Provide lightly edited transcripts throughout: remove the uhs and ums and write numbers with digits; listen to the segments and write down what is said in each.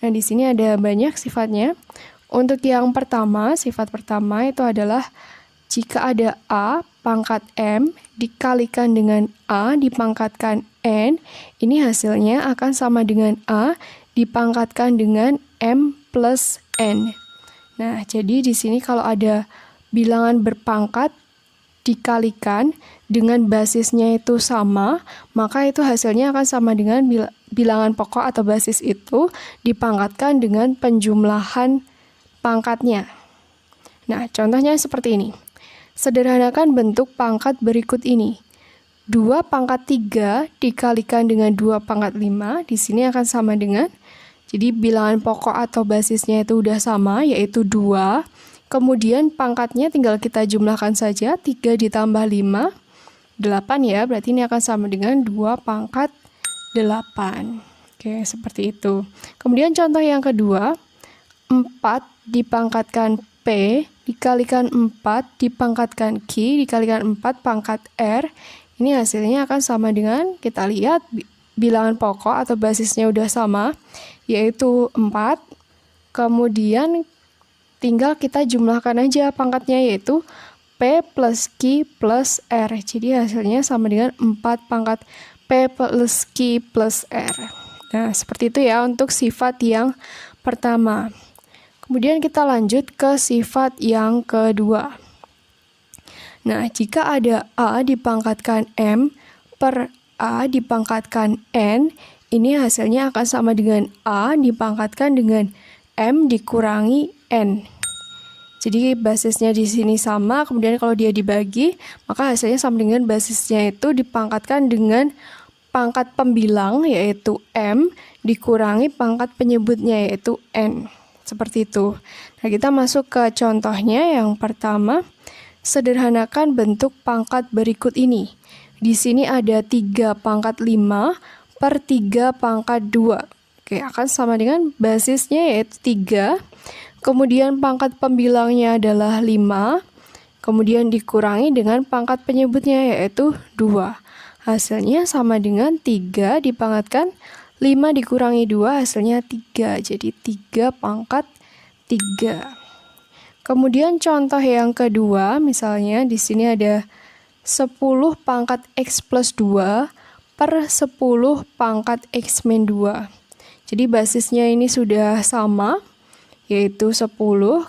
Nah, di sini ada banyak sifatnya. Untuk yang pertama, sifat pertama itu adalah jika ada A pangkat M dikalikan dengan A dipangkatkan N, ini hasilnya akan sama dengan A dipangkatkan dengan M plus N. Nah, jadi di sini kalau ada bilangan berpangkat dikalikan dengan basisnya itu sama, maka itu hasilnya akan sama dengan bilangan pokok atau basis itu dipangkatkan dengan penjumlahan pangkatnya. Nah, contohnya seperti ini. Sederhanakan bentuk pangkat berikut ini. 2 pangkat 3 dikalikan dengan 2 pangkat 5, di sini akan sama dengan, jadi bilangan pokok atau basisnya itu udah sama, yaitu 2. Kemudian pangkatnya tinggal kita jumlahkan saja, 3 ditambah 5, 8 ya, berarti ini akan sama dengan 2 pangkat 8. Oke, seperti itu. Kemudian contoh yang kedua, 4 dipangkatkan P, dikalikan 4 dipangkatkan Q, dikalikan 4 pangkat R, ini hasilnya akan sama dengan, kita lihat bilangan pokok atau basisnya udah sama, yaitu 4, kemudian tinggal kita jumlahkan aja pangkatnya, yaitu P plus Q plus R. Jadi hasilnya sama dengan 4 pangkat P plus Q plus R. Nah, seperti itu ya untuk sifat yang pertama. Kemudian kita lanjut ke sifat yang kedua. Nah, jika ada A dipangkatkan M per A dipangkatkan N, ini hasilnya akan sama dengan A dipangkatkan dengan M dikurangi N. Jadi basisnya di sini sama, kemudian kalau dia dibagi, maka hasilnya sama dengan basisnya itu dipangkatkan dengan pangkat pembilang, yaitu M, dikurangi pangkat penyebutnya, yaitu N. Seperti itu. Nah, kita masuk ke contohnya yang pertama. Sederhanakan bentuk pangkat berikut ini. Di sini ada 3 pangkat 5 per 3 pangkat 2. Oke, akan sama dengan basisnya yaitu 3. Kemudian pangkat pembilangnya adalah 5. Kemudian dikurangi dengan pangkat penyebutnya yaitu 2. Hasilnya sama dengan 3 dipangkatkan 5 dikurangi 2 hasilnya 3. Jadi 3 pangkat 3. Kemudian contoh yang kedua, misalnya di sini ada 10 pangkat X plus 2 per 10 pangkat X min 2. Jadi basisnya ini sudah sama, yaitu 10.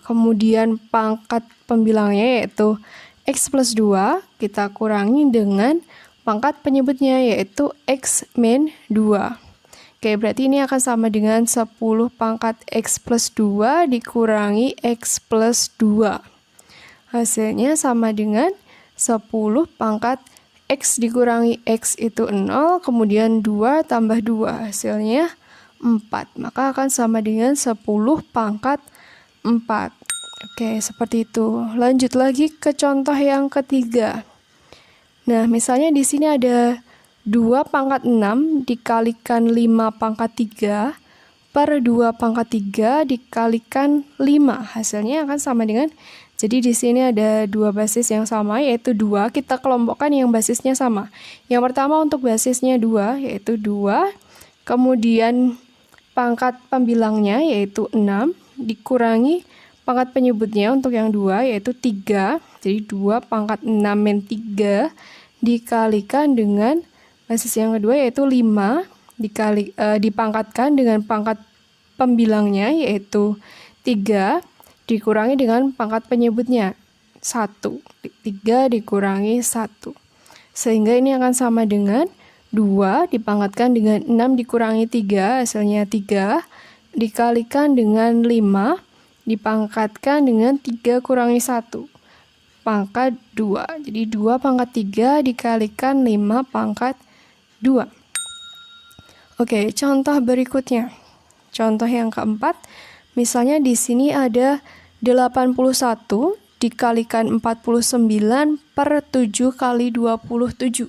Kemudian pangkat pembilangnya yaitu X plus 2, kita kurangi dengan pangkat penyebutnya yaitu X min 2. Oke, berarti ini akan sama dengan 10 pangkat X plus 2 dikurangi X plus 2. Hasilnya sama dengan 10 pangkat X dikurangi X itu 0, kemudian 2 tambah 2, hasilnya 4. Maka akan sama dengan 10 pangkat 4. Oke, seperti itu. Lanjut lagi ke contoh yang ketiga. Nah, misalnya di sini ada 2 pangkat 6 dikalikan 5 pangkat 3 per 2 pangkat 3 dikalikan 5. Hasilnya akan sama dengan, jadi di sini ada 2 basis yang sama yaitu 2. Kita kelompokkan yang basisnya sama. Yang pertama untuk basisnya 2 yaitu 2. Kemudian pangkat pembilangnya yaitu 6 dikurangi pangkat penyebutnya untuk yang 2 yaitu 3. Jadi 2 pangkat 6 min 3 dikalikan dengan basis yang kedua yaitu 5 dipangkatkan dengan pangkat pembilangnya yaitu 3 dikurangi dengan pangkat penyebutnya 1. 3 dikurangi 1. Sehingga ini akan sama dengan 2 dipangkatkan dengan 6 dikurangi 3 hasilnya 3 dikalikan dengan 5 dipangkatkan dengan 3 kurangi 1 pangkat 2. Jadi 2 pangkat 3 dikalikan 5 pangkat 2. Oke, contoh berikutnya. Contoh yang keempat, misalnya di sini ada 81 dikalikan 49 per 7 kali 27.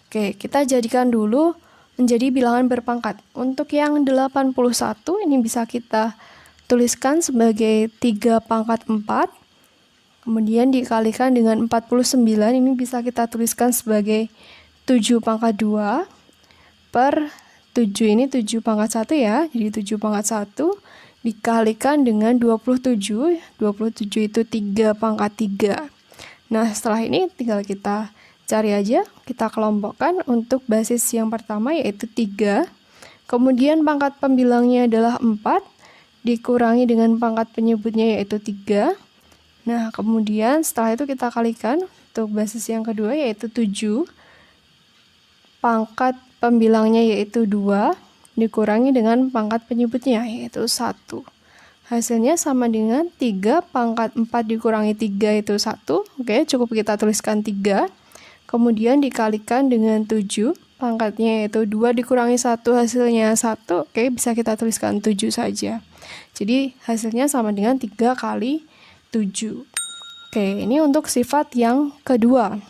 Oke, kita jadikan dulu menjadi bilangan berpangkat. Untuk yang 81 ini bisa kita tuliskan sebagai 3 pangkat 4. Kemudian dikalikan dengan 49 ini bisa kita tuliskan sebagai 7 pangkat 2 per 7 ini 7 pangkat 1 ya. Jadi 7 pangkat 1 dikalikan dengan 27. 27 itu 3 pangkat 3. Nah, setelah ini tinggal kita cari aja. Kita kelompokkan untuk basis yang pertama yaitu 3. Kemudian pangkat pembilangnya adalah 4. Dikurangi dengan pangkat penyebutnya yaitu 3. Nah, kemudian setelah itu kita kalikan untuk basis yang kedua yaitu 7. Pangkat pembilangnya yaitu 2, dikurangi dengan pangkat penyebutnya yaitu 1. Hasilnya sama dengan 3 pangkat 4 dikurangi 3 itu 1. Oke, cukup kita tuliskan 3. Kemudian dikalikan dengan 7, pangkatnya yaitu 2 dikurangi 1, hasilnya 1. Oke, bisa kita tuliskan 7 saja. Jadi hasilnya sama dengan 3 kali 7. Oke, ini untuk sifat yang kedua.